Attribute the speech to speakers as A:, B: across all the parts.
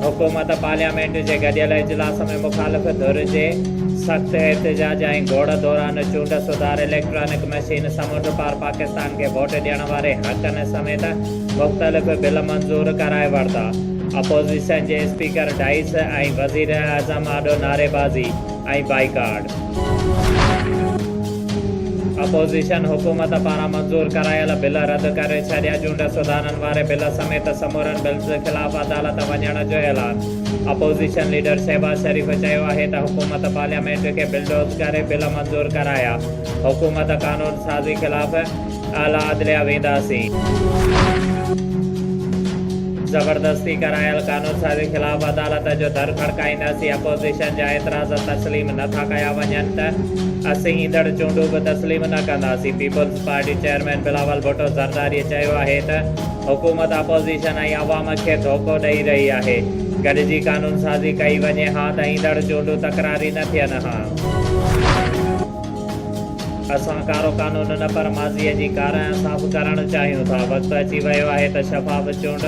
A: हुकूमत पार्लियामेंट जे गडियल इजलास में मुखालिफ़ धुर जे सख़्त एहतजाज ऐं घोड़ दौरान चूंड सुधार इलेक्ट्रॉनिक मशीन समुंड पार पाकिस्तान के वोट ॾियण वारे हक़नि समेत मुख़्तलिफ़ बिल मंज़ूर कराए वरिता। अपोज़िशन जे स्पीकर डाइस ऐं वज़ीर आज़म आॾो नारेबाज़ी ऐं बाइकाट। अपोज़िशन हुकूमत पारां मंज़ूर करायल बिल रद्द करे छॾिया। चूंड सुधारनि वारे बिल समेत समूरनि बिल्स ख़िलाफ़ अदालत वञण जो ऐलान। अपोज़िशन लीडर शहबाज़ शरीफ़ चयो आहे त हुकूमत पार्लियामेंट खे बिलडोज़ करे बिल मंज़ूर कराया। हुकूमत क़ानून साज़ी ख़िलाफ़ आला अदलिया वेंदासीं। ज़बरदस्ती करायल कानून साज़ी ख़िलाफ़ अदालत जो दर खड़काईंदासीं। अपोज़िशन जा एतिराज़ तस्लीम नथा कया वञनि त असीं ईंदड़ चूंडूं बि तस्लीम न कंदासीं। Peoples Party chairman Bilawal Bhutto Zardari चयो आहे त हुकूमत अपोज़िशन ऐं अवाम खे धोखो ॾेई रही आहे। गॾिजी कानून साज़ी कई वञे हा त ईंदड़ चूंडूं तकरारी न थियनि हा। असां कारो कानून न पर माज़ीअ जी कार साफ़ करणु चाहियूं था। वक़्तु अची वियो आहे त शफ़ाफ़ चूंड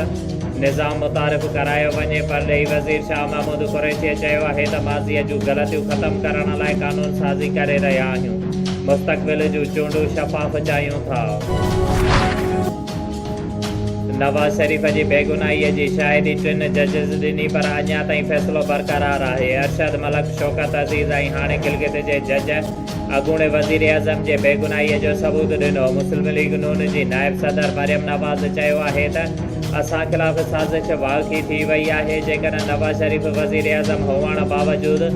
A: निज़ाम मुतारिफ़ करायो वञे। परॾेही वज़ीर शाह महमूद कुरैशीअ चयो आहे त माज़ीअ जूं ग़लतियूं ख़तमु करण लाइ कानून साज़ी करे रहिया आहियूं। मुस्तक़बिल जूं चूंडूं शफ़ाफ़ चाहियूं था। नवाज़ शरीफ़ जी बेगुनाहीअ जी शाहिदी 3 जजिस ॾिनी पर अञा ताईं फ़ैसिलो बरक़रार आहे। अरशद मलक, शौकत अज़ीज़ ऐं हाणे गिलगित जे जज अॻूणे वज़ीर आज़म जे बेगुनाहीअ जो सबूत ॾिनो। मुस्लिम लीग नून जी नाइब सदर मरियम नवाज़ चयो आहे त असां ख़िलाफ़ साज़िश वाक़ई थी वई आहे। जेकॾहिं नवाज़ शरीफ़ वज़ीर आज़म हुअण बावजूदि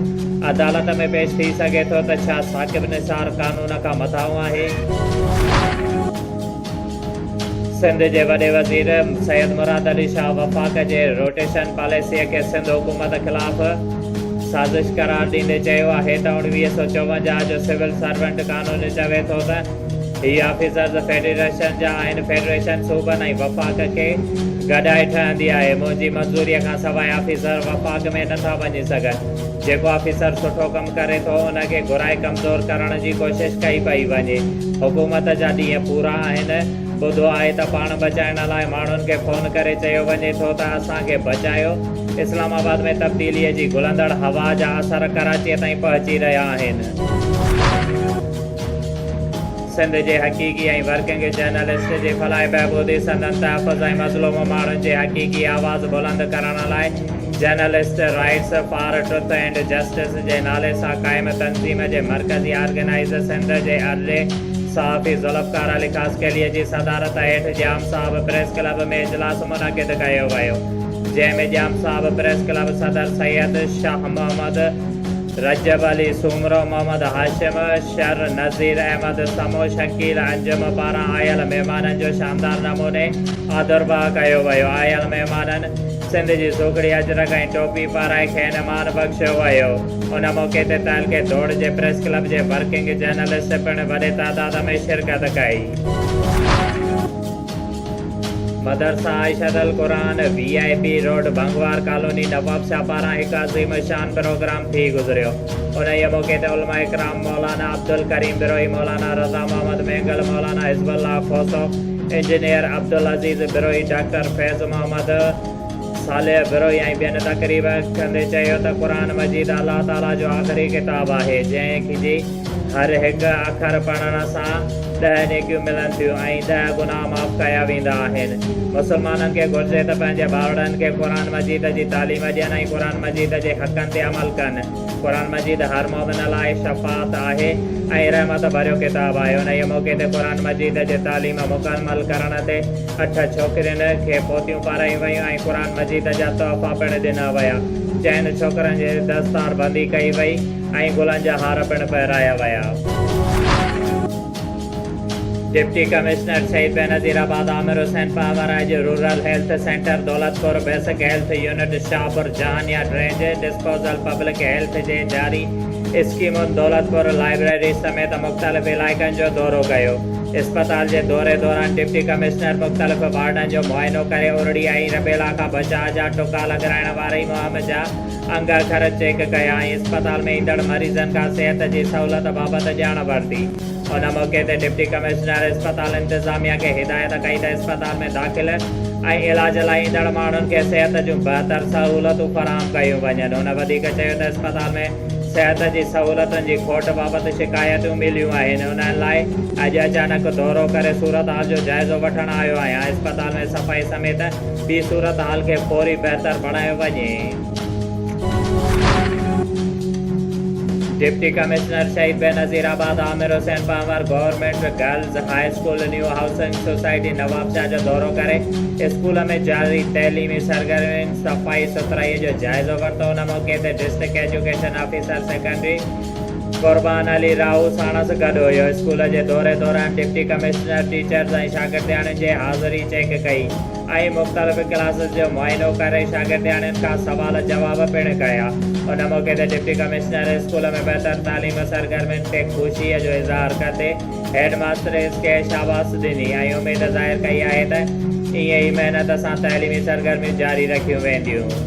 A: अदालत में पेश थी सघे थो त छा साक़िब निसार कानून खां मथां आहे? सिंध जे वॾे वज़ीर सैयद मुराद अली शाह वफ़ाक़ जे रोटेशन पॉलिसीअ खे सिंध हुकूमत ख़िलाफ़ साज़िश करार ॾींदे चयो आहे त 1954 जो सिविल सर्वेंट कानून चवे थो त हीअ ऑफिसर्स फेडरेशन जा आहिनि। फेडरेशन सूबनि ऐं वफ़ाक़ खे गॾाए ठहंदी आहे। मुंहिंजी मंज़ूरीअ खां सवाइ ऑफिसर वफ़ाक़ में नथा वञी सघनि। जेको ऑफिसर सुठो कमु करे थो उनखे घुराए कमज़ोर करण जी कोशिशि कई पई वञे। हुकूमत जा ॾींहं पूरा आहिनि। ॿुधो आहे त पाण बचाइण लाइ माण्हुनि खे फ़ोन करे चयो वञे थो त असांखे बचायो। इस्लामाबाद में तब्दीलीअ जी घुलंदड़ हवा जा असर कराचीअ ताईं पहुची रहिया आहिनि। सिंध जे हक़ीक़ी ऐं वर्किंग जर्नलिस्ट जे फलाह बहबूदी संदन तहफ़्फ़ुज़ ऐं मज़लूम माण्हुनि जे हक़ीक़ी आवाज़ बुलंद करण लाइ journalist rights for truth and justice J नाले सां क़ाइमु तंज़ीम जे मरकज़ी ऑर्गेनाइज़ सिंध जे अरले सहाफ़ी ज़ुल्फ़कार अली ख़ासकेलीअ जी सदारत हेठि जाम साहब प्रेस क्लब में इजलास मुनक़िद कयो वियो। जंहिंमें जाम साहब प्रेस क्लब सदर सैयद शाह मोहम्मद रजब अली सूमरो, मोहम्मद हाशिम शर, नज़ीर अहमद समो, शकील अंजुम पारां आयल महिमाननि जो शानदार नमूने आदरबाह कयो वियो। आयल महिमाननि सिंध जी सूखड़ी अजरक ऐं टोपी पाराए खेनि मान बख़्शियो वियो। उन मौक़े ते तहलके दौड़ जे प्रेस क्लब जे वर्किंग जर्नलिस्ट पिणु वॾे तादाद में शिरकत कई। मदरसा आइशतुल Quran VIP road भंगवार colony Nawab Shah पारां हिकु अज़ीम शान प्रोग्राम थी गुज़रियो। उन मौक़े ते उलमा इकराम मौलाना अब्दुल करीम बिरोई, मौलाना रज़ा मोहम्मद मेंगल, मौलाना हिज़्बुल्लाह खोसो, इंजीनियर अब्दुल अज़ीज़ बिरोई, डॉक्टर फैज़ मोहम्मद सालिह बिरोई ऐं ॿियनि तक़रीब कंदे चयो त क़ुरान मजीद अलाह ताला जो आख़िरी किताब आहे जंहिंजी हर हिकु अखर पढ़ण सां 10 नेकियूं मिलनि थियूं ऐं 10 गुनाह माफ़ कया वेंदा आहिनि। मुस्लमाननि खे घुर्जे त पंहिंजे भाउरनि खे क़ुरान मजीद जी तालीम ॾियनि ऐं क़ुरान मजीद जे हक़नि ते अमल कनि। क़ुरान मजीद हर मोमिन लाइ शफ़ाअत आहे ऐं रहमत भरियो किताब आहे। उन मौक़े ते क़ुरान मजीद जे तालीम मुकमल करण ते 8 छोकिरियुनि खे पोतियूं पारायूं वयूं ऐं क़ुरान मजीद जा तोहफ़ा पिणु ॾिना विया। 4 छोकिरनि जे दस्तार बंदी कई वई ऐं गुलनि जा हार पिणु पहिराया विया। डिप्टी कमिश्नर शहीद बेनज़ीराबाद आमिर हुसैन पावराज rural health centre Daulatpur basic health unit Shahpur Jahania drainage disposal public health जे जारी स्कीमुनि दौलतपुर लाइब्रेरी समेत मुख़्तलिफ़ इलाइक़नि जो दौरो कयो। अस्पताल जे दौरे दौरान डिप्टी कमिश्नर मुख़्तलिफ़ वार्डनि जो मुआइनो करे उरड़ी ऐं रबेला खां बचाव जा टुका लॻाइण वारी मुहिम जा अंग अखर चेक कया ऐं अस्पताल में ईंदड़ मरीज़नि खां सिहत जी सहूलियत बाबति ॼाण वरिती। उन मौक़े ते डिप्टी कमिश्नर अस्पताल इंतिज़ामिया खे हिदायत कई त अस्पताल में दाख़िल ऐं इलाज लाइ ईंदड़ माण्हुनि खे सिहत जूं बहितर सहूलियतूं फ़राहम कयूं वञनि। हुन वधीक चयो त अस्पताल में सिहत जी सहूलियतुनि जी खोट बाबति शिकायतूं मिलियूं आहिनि। उन्हनि लाइ अॼु अचानक दौरो करे सूरत हाल जो जाइज़ो वठणु आयो आहियां। अस्पताल में सफ़ाई समेत ॿी सूरत हाल खे फौरी बहितर बणायो वञे। Deputy commissioner Shaheed Benazirabad Amir Hussain power government girls high school new housing society Nawabshah जो दौरो करे स्कूल में जारी तैलीमी सरगर्मियुनि सफ़ाई सुथराई जो जाइज़ो वरितो। उन मौक़े ते डिस्ट्रिक्ट एजुकेशन ऑफिसर सेकेंडरी कुर्बान अली राहू साणस गॾु हुयो। स्कूल जे दौरे दौरान डिप्टी कमिश्नर टीचर्स ऐं शागिर्दियाणियुनि जी हाज़िरी चेक कई ऐं मुख़्तलिफ़ क्लासिस जो मुआइनो करे शागिर्दियाणियुनि खां सवाल जवाब पिणु कया। उन मौक़े ते डिप्टी कमिश्नर स्कूल में बहितर तालीम सरगर्मियुनि ते ख़ुशीअ जो इज़हार कंदे हेड मास्टर्स खे शाबाश ॾिनी ऐं उमेद ज़ाहिर कई आहे त ईअं ई महिनत सां तालीमी सरगर्मियूं जारी रखियूं वेंदियूं।